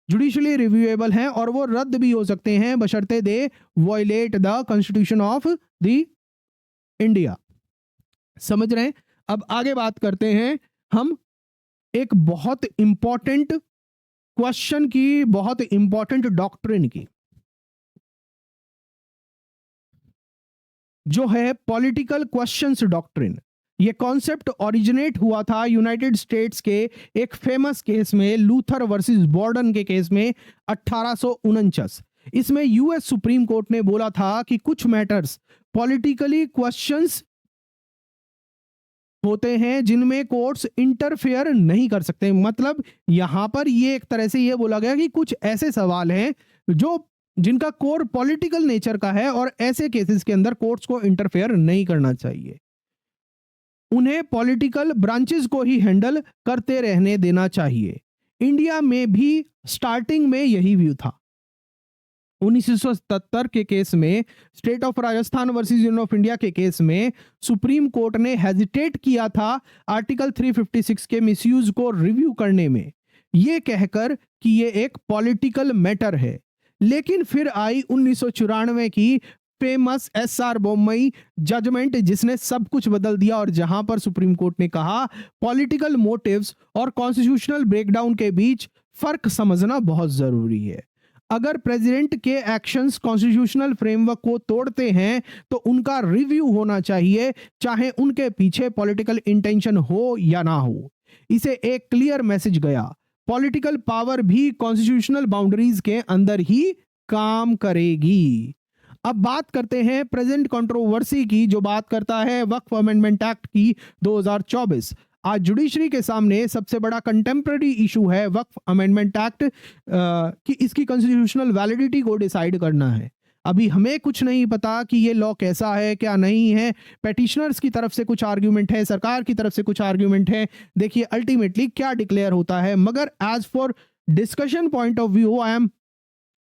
जुडिशियली रिव्यूएबल हैं और वो रद्द भी हो सकते हैं बशर्ते they violate the constitution of the India. समझ रहे हैं? अब आगे बात करते हैं हम एक बहुत इंपॉर्टेंट क्वेश्चन की, बहुत इंपॉर्टेंट डॉक्ट्रिन की, जो है पॉलिटिकल क्वेश्चंस डॉक्ट्रिन। ये कॉन्सेप्ट ओरिजिनेट हुआ था यूनाइटेड स्टेट्स के एक फेमस केस में, लूथर वर्सेस बॉर्डन के केस में 1849। इसमें यूएस सुप्रीम कोर्ट ने बोला था कि कुछ मैटर्स पॉलिटिकली क्वेश्चंस होते हैं जिनमें कोर्ट्स इंटरफेयर नहीं कर सकते। मतलब यहां पर ये एक तरह से ये बोला गया कि कुछ ऐसे सवाल हैं जो जिनका कोर पॉलिटिकल नेचर का है और ऐसे केसेस के अंदर कोर्ट्स को इंटरफेयर नहीं करना चाहिए, उन्हें पॉलिटिकल ब्रांचेस को ही हैंडल करते रहने देना चाहिए। इंडिया में भी स्टार्टिंग में यही व्यू था। 1977 के केस में, state of Rajasthan versus union of India के केस में, सुप्रीम कोर्ट ने हेजिटेट किया था आर्टिकल 356 के मिसयूज को रिव्यू करने में, यह कहकर कि यह एक पॉलिटिकल मैटर है। लेकिन फिर आई 1994 की फेमस एसआर बोम्मई जजमेंट, जिसने सब कुछ बदल दिया और जहां पर सुप्रीम कोर्ट ने कहा पॉलिटिकल मोटिव्स और कॉन्स्टिट्यूशनल ब्रेकडाउन के बीच फर्क समझना बहुत जरूरी है। अगर प्रेसिडेंट के एक्शंस कॉन्स्टिट्यूशनल फ्रेमवर्क को तोड़ते हैं तो उनका रिव्यू होना चाहिए, चाहे उनके पीछे पॉलिटिकल इंटेंशन हो या ना हो। इसे एक क्लियर मैसेज गया, पॉलिटिकल पावर भी कॉन्स्टिट्यूशनल बाउंड्रीज के अंदर ही काम करेगी। अब बात करते हैं प्रेजेंट कंट्रोवर्सी की, जो बात करता है वक्फ अमेंडमेंट एक्ट की 2024। आज जुडिशरी के सामने सबसे बड़ा कंटेम्पररी इशू है वक्फ अमेंडमेंट एक्ट कि इसकी कॉन्स्टिट्यूशनल वैलिडिटी को डिसाइड करना है। अभी हमें कुछ नहीं पता कि ये लॉ कैसा है, क्या नहीं है। पेटिशनर्स की तरफ से कुछ आर्ग्यूमेंट है, सरकार की तरफ से कुछ आर्ग्यूमेंट है। देखिए अल्टीमेटली क्या डिक्लेयर होता है, मगर as for discussion point of view I am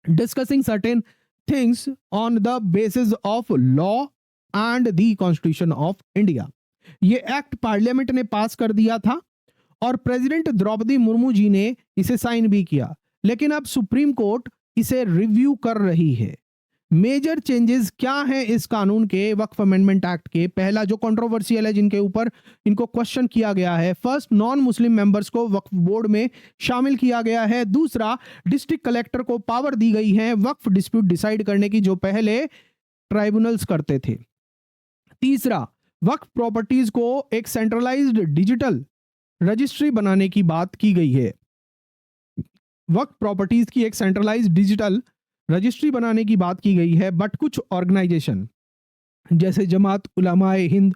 discussing certain things on the basis of law and the constitution of India. ये एक्ट पार्लियामेंट ने पास कर दिया था और प्रेसिडेंट द्रौपदी मुर्मू जी ने इसे साइन भी किया, लेकिन अब सुप्रीम कोर्ट इसे रिव्यू कर रही है। मेजर चेंजेस क्या हैं इस कानून के, वक्फ अमेंडमेंट एक्ट के? पहला जो कंट्रोवर्शियल है, जिनके ऊपर इनको क्वेश्चन किया गया है, फर्स्ट, नॉन मुस्लिम मेंबर्स को वक्फ बोर्ड में शामिल किया गया है। दूसरा, डिस्ट्रिक्ट कलेक्टर को पावर दी गई है वक्फ डिस्प्यूट डिसाइड करने की, जो पहले ट्राइब्यूनल्स करते थे। तीसरा, वक्फ प्रॉपर्टीज को एक सेंट्रलाइज्ड डिजिटल रजिस्ट्री बनाने की बात की गई है। वक्फ प्रॉपर्टीज की एक सेंट्रलाइज्ड डिजिटल रजिस्ट्री बनाने की बात की गई है, बट कुछ ऑर्गेनाइजेशन जैसे Jamaat Ulamae Hind,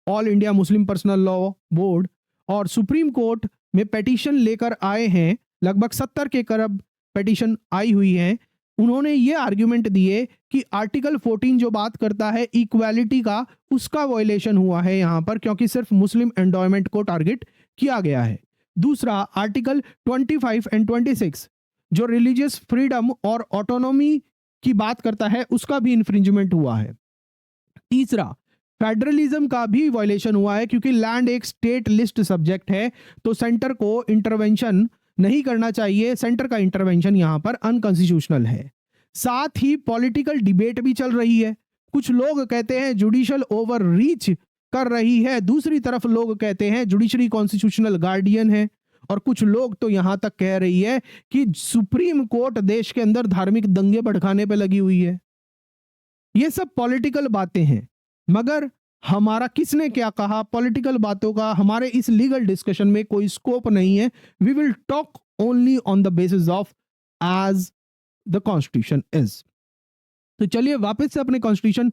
all India Muslim personal law board और सुप्रीम कोर्ट में पेटिशन लेकर आए हैं। लगभग 70 के करीब पेटिशन आई हुई हैं। उन्होंने ये आर्ग्यूमेंट दिए कि आर्टिकल 14 जो बात करता है इक्वालिटी का, उसका वायलेशन हुआ है यहाँ पर, क्योंकि सिर्फ मुस्लिम एंडोमेंट को टारगेट किया गया है। दूसरा, आर्टिकल 25 एंड 26 जो रिलीजियस फ्रीडम और ऑटोनॉमी की बात करता है, उसका भी इन्फ्रिंजमेंट हुआ है। तीसरा, फेडरलिज्म का भी वायलेशन हुआ है, क्योंकि लैंड एक स्टेट लिस्ट सब्जेक्ट है, तो सेंटर को इंटरवेंशन नहीं करना चाहिए। सेंटर का इंटरवेंशन यहां पर अनकॉन्स्टिट्यूशनल है। साथ ही पॉलिटिकल डिबेट भी चल रही है। कुछ लोग कहते हैं जुडिशियल ओवर रीच कर रही है, दूसरी तरफ लोग कहते हैं जुडिशरी कॉन्स्टिट्यूशनल गार्डियन है, और कुछ लोग तो यहां तक कह रही है कि सुप्रीम कोर्ट देश के अंदर धार्मिक दंगे भड़काने पे लगी हुई है। ये सब पॉलिटिकल बातें हैं, मगर हमारा किसने क्या कहा, पॉलिटिकल बातों का हमारे इस लीगल डिस्कशन में कोई स्कोप नहीं है। We will talk only on the basis of as the constitution is. तो चलिए वापस से अपने कॉन्स्टिट्यूशन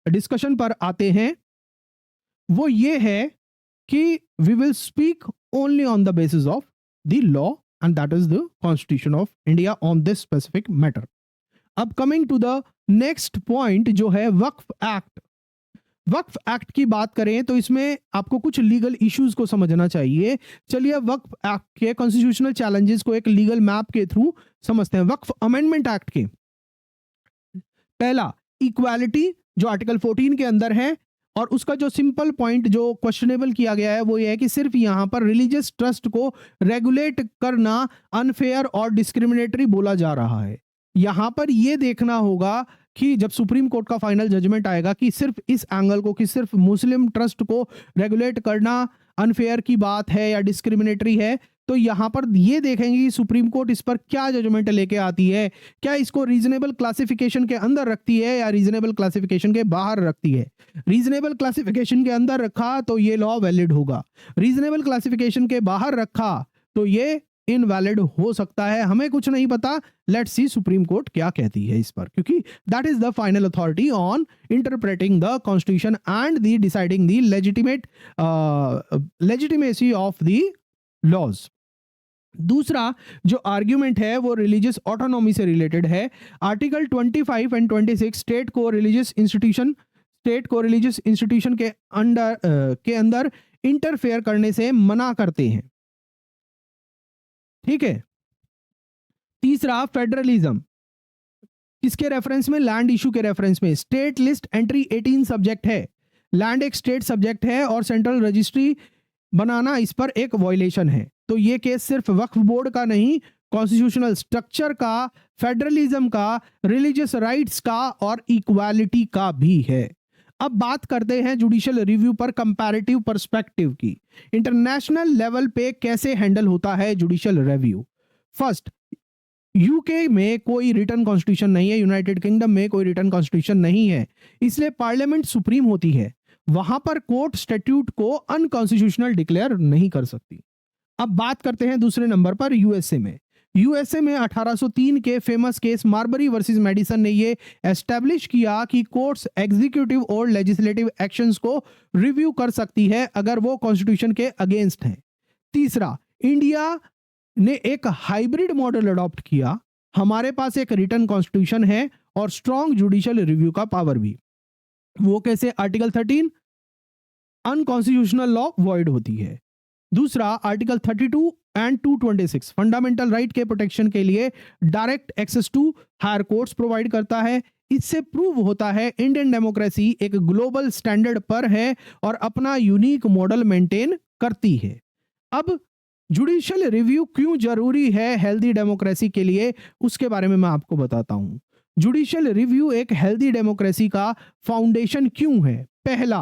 डिस्कशन पर आते हैं। वो ये है कि we will speak only on the basis of the law and that is the constitution of India on this specific matter. अब coming to the next point जो है वक्फ एक्ट। वक्फ एक्ट की बात करें तो इसमें आपको कुछ लीगल इश्यूज को समझना चाहिए। चलिए वक्फ एक्ट के कॉन्स्टिट्यूशनल चैलेंजेस को एक लीगल मैप के थ्रू समझते हैं। वक्फ अमेंडमेंट एक्ट के पहला इक्वालिटी जो आर्टिकल 14 के अंदर है, और उसका जो सिंपल पॉइंट जो क्वेश्चनेबल किया गया है वो ये है कि सिर्फ यहां पर रिलीजियस ट्रस्ट को रेगुलेट करना अनफेयर और डिस्क्रिमिनेटरी बोला जा रहा है। यहां पर यह देखना होगा कि जब सुप्रीम कोर्ट का फाइनल जजमेंट आएगा कि सिर्फ इस एंगल को कि सिर्फ मुस्लिम ट्रस्ट को रेगुलेट करना अनफेयर की बात है या डिस्क्रिमिनेटरी है, तो यहां पर ये देखेंगे कि सुप्रीम कोर्ट इस पर क्या जजमेंट लेके आती है, क्या इसको रीजनेबल क्लासिफिकेशन के अंदर रखती है या रीजनेबल क्लासिफिकेशन के बाहर रखती है। रीजनेबल क्लासिफिकेशन के अंदर रखा तो ये लॉ वैलिड होगा, रीजनेबल क्लासिफिकेशन के बाहर रखा तो ये इनवैलिड हो सकता है। हमें कुछ नहीं पता, लेट्स सी सुप्रीम कोर्ट क्या कहती है इस पर, क्योंकि that is the final authority on interpreting the constitution and the deciding the legitimacy of the laws. दूसरा जो आर्ग्यूमेंट है वो रिलीजियस ऑटोनॉमी से रिलेटेड है। आर्टिकल 25 एंड 26 स्टेट को रिलीजियस इंस्टीट्यूशन के अंदर इंटरफेयर करने से मना करते हैं। ठीक है। तीसरा फेडरलिज्म, किसके रेफरेंस में? लैंड इशू के रेफरेंस में। स्टेट लिस्ट एंट्री 18 सब्जेक्ट है, लैंड एक स्टेट सब्जेक्ट है और सेंट्रल रजिस्ट्री बनाना इस पर एक वायलेशन है। तो ये केस सिर्फ वक्फ बोर्ड का नहीं, कॉन्स्टिट्यूशनल स्ट्रक्चर का, फेडरलिज्म का, रिलीजियस राइट्स का और इक्वालिटी का भी है। अब बात करते हैं जुडिशियल रिव्यू पर कंपैरेटिव पर्सपेक्टिव की। इंटरनेशनल लेवल पे कैसे हैंडल होता है जुडिशियल रिव्यू? फर्स्ट, यूके में कोई रिटन कॉन्स्टिट्यूशन नहीं है, यूनाइटेड किंगडम में कोई रिटन कॉन्स्टिट्यूशन नहीं है, इसलिए पार्लियामेंट सुप्रीम होती है। वहां पर कोर्ट स्टैट्यूट को अनकॉन्स्टिट्यूशनल डिक्लेयर नहीं कर सकती। अब बात करते हैं दूसरे नंबर पर यूएसए में। यूएसए में 1803 के famous case Marbury versus medicine ने ये एस्टैब्लिश किया कि कोर्ट्स एग्जीक्यूटिव और लेजिस्लेटिव एक्शंस को रिव्यू कर सकती है अगर वो कॉन्स्टिट्यूशन के अगेंस्ट हैं। तीसरा, इंडिया ने एक हाइब्रिड मॉडल अडॉप्ट किया। हमारे पास एक रिटन कॉन्स्टिट्यूशन है और स्ट्रॉन्ग जुडिशियल रिव्यू का पावर भी। वो कैसे? आर्टिकल 13 अनकॉन्स्टिट्यूशनल लॉ वॉइड होती है। दूसरा, आर्टिकल 32 एंड 226 फंडामेंटल राइट के प्रोटेक्शन के लिए direct access to higher courts provide करता है। इससे प्रूव होता है इंडियन डेमोक्रेसी एक ग्लोबल स्टैंडर्ड पर है और अपना यूनिक मॉडल मेंटेन करती है। अब जुडिशियल रिव्यू क्यों जरूरी है हेल्दी डेमोक्रेसी के लिए, उसके बारे में मैं आपको बताता हूं। जुडिशियल रिव्यू एक हेल्दी डेमोक्रेसी का फाउंडेशन क्यों है? पहला,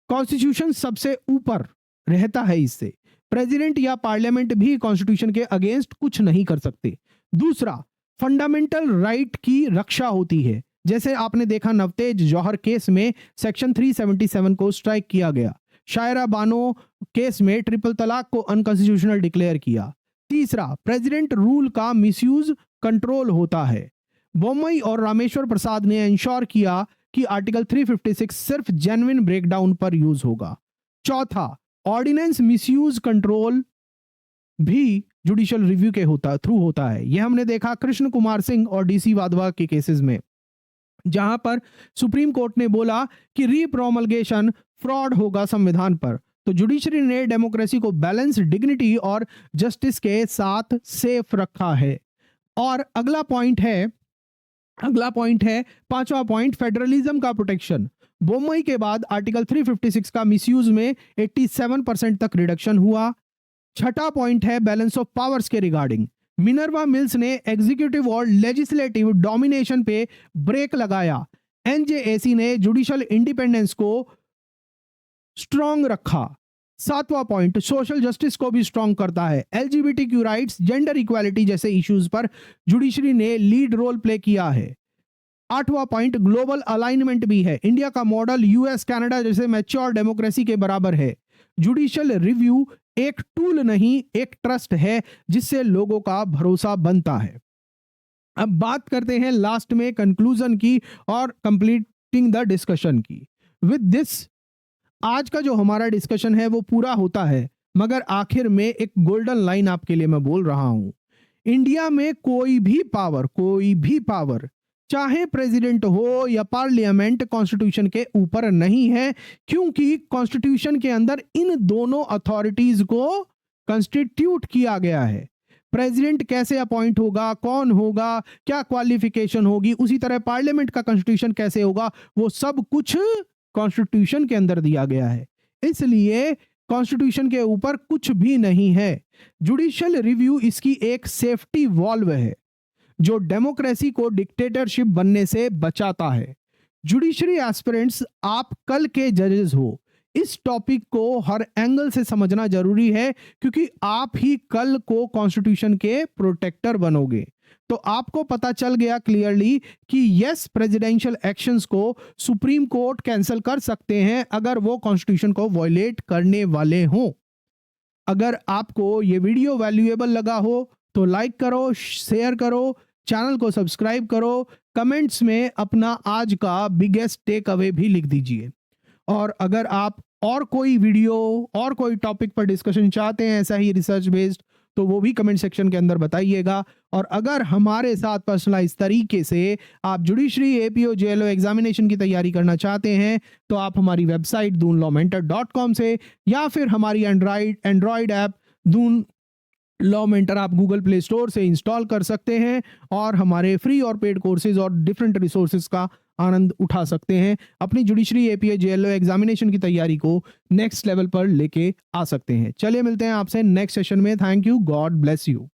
कॉन्स्टिट्यूशन सबसे ऊपर रहता है, इससे प्रेसिडेंट या पार्लियामेंट भी कॉन्स्टिट्यूशन के अगेंस्ट कुछ नहीं कर सकते। दूसरा, फंडामेंटल राइट की रक्षा होती है। जैसे आपने देखा नवतेज जौहर केस में सेक्शन 377 को स्ट्राइक किया गया, शायरा बानो केस में ट्रिपल तलाक को अनकॉन्स्टिट्यूशनल डिक्लेयर किया। तीसरा, प्रेसिडेंट रूल का मिसयूज कंट्रोल होता है। बोम्मई और रामेश्वर प्रसाद ने इंश्योर किया कि आर्टिकल 356 सिर्फ जेन्युइन ब्रेकडाउन पर यूज होगा। चौथा, ऑर्डिनेंस मिसयूज कंट्रोल भी जुडिशियल रिव्यू के थ्रू होता है। यह हमने देखा कृष्ण कुमार सिंह और डीसी वाधवा के केसेस में, जहां पर सुप्रीम कोर्ट ने बोला कि रीप्रोमलगेशन फ्रॉड होगा संविधान पर। तो जुडिशरी ने डेमोक्रेसी को बैलेंस, डिग्निटी और जस्टिस के साथ सेफ रखा है। और अगला पॉइंट है पांचवा पॉइंट, फेडरलिज्म का प्रोटेक्शन। बोम्मई के बाद आर्टिकल 356 का मिसयूज में 87% तक रिडक्शन हुआ। छठा पॉइंट है बैलेंस ऑफ पावर्स के रिगार्डिंग। मिनर्वा मिल्स ने एग्जीक्यूटिव और लेजिस्लेटिव डोमिनेशन पे ब्रेक लगाया। एनजेएसी ने जुडिशियल इंडिपेंडेंस को स्ट्रॉन्ग रखा। सातवां पॉइंट सोशल जस्टिस को भी स्ट्रॉन्ग करता है। एलजीबीटीक्यू राइट्स, जेंडर इक्वालिटी जैसे इश्यूज पर जुडिशरी ने लीड रोल प्ले किया है। आठवां पॉइंट ग्लोबल अलाइनमेंट भी है। इंडिया का मॉडल यूएस, कनाडा जैसे मैच्योर डेमोक्रेसी के बराबर है। जुडिशियल रिव्यू एक टूल नहीं, एक ट्रस्ट है जिससे लोगों का भरोसा बनता है। अब बात करते हैं लास्ट में कंक्लूजन की और कंप्लीटिंग द डिस्कशन की। विद दिस आज का जो हमारा डिस्कशन है वो पूरा होता है, मगर आखिर में एक गोल्डन लाइन आपके लिए मैं बोल रहा हूं। इंडिया में कोई भी पावर, चाहे प्रेसिडेंट हो या पार्लियामेंट, कॉन्स्टिट्यूशन के ऊपर नहीं है, क्योंकि कॉन्स्टिट्यूशन के अंदर इन दोनों अथॉरिटीज को कंस्टिट्यूट किया गया है। प्रेसिडेंट कैसे अपॉइंट होगा, कौन होगा, क्या क्वालिफिकेशन होगी, उसी तरह पार्लियामेंट का कॉन्स्टिट्यूशन कैसे होगा, वो सब कुछ कॉन्स्टिट्यूशन के अंदर दिया गया है। इसलिए कॉन्स्टिट्यूशन के ऊपर कुछ भी नहीं है। जुडिशियल रिव्यू इसकी एक सेफ्टी वॉल्व है जो डेमोक्रेसी को डिक्टेटरशिप बनने से बचाता है। जुडिशरी एस्पिरेंट्स, आप कल के जजेस हो। इस टॉपिक को हर एंगल से समझना जरूरी है, क्योंकि आप ही कल को कॉन्स्टिट्यूशन के प्रोटेक्टर बनोगे। तो आपको पता चल गया क्लियरली कि यस, प्रेसिडेंशियल एक्शंस को सुप्रीम कोर्ट कैंसिल कर सकते हैं अगर वो कॉन्स्टिट्यूशन को वायलेट करने वाले हों। अगर आपको ये वीडियो वैल्यूएबल लगा हो तो लाइक करो, शेयर करो, चैनल को सब्सक्राइब करो, कमेंट्स में अपना आज का बिगेस्ट टेक अवे भी लिख दीजिए। और अगर आप और कोई वीडियो और कोई टॉपिक पर डिस्कशन चाहते हैं ऐसा ही रिसर्च बेस्ड, तो वो भी कमेंट सेक्शन के अंदर बताइएगा। और अगर हमारे साथ पर्सनलाइज तरीके से आप जुडिशरी एपीओ जेएलओ एग्जामिनेशन की तैयारी करना चाहते हैं तो आप हमारी वेबसाइट doonlawmentor.com से, या फिर हमारी Android app Doon law mentor आप गूगल प्ले स्टोर से इंस्टॉल कर सकते हैं और हमारे फ्री और पेड कोर्सेज और डिफरेंट रिसोर्सेज का आनंद उठा सकते हैं। अपनी जुडिशरी एपीओ जेएलओ एग्जामिनेशन की तैयारी को नेक्स्ट लेवल पर लेके आ सकते हैं। चलिए मिलते हैं आपसे नेक्स्ट सेशन में। Thank you, God bless you.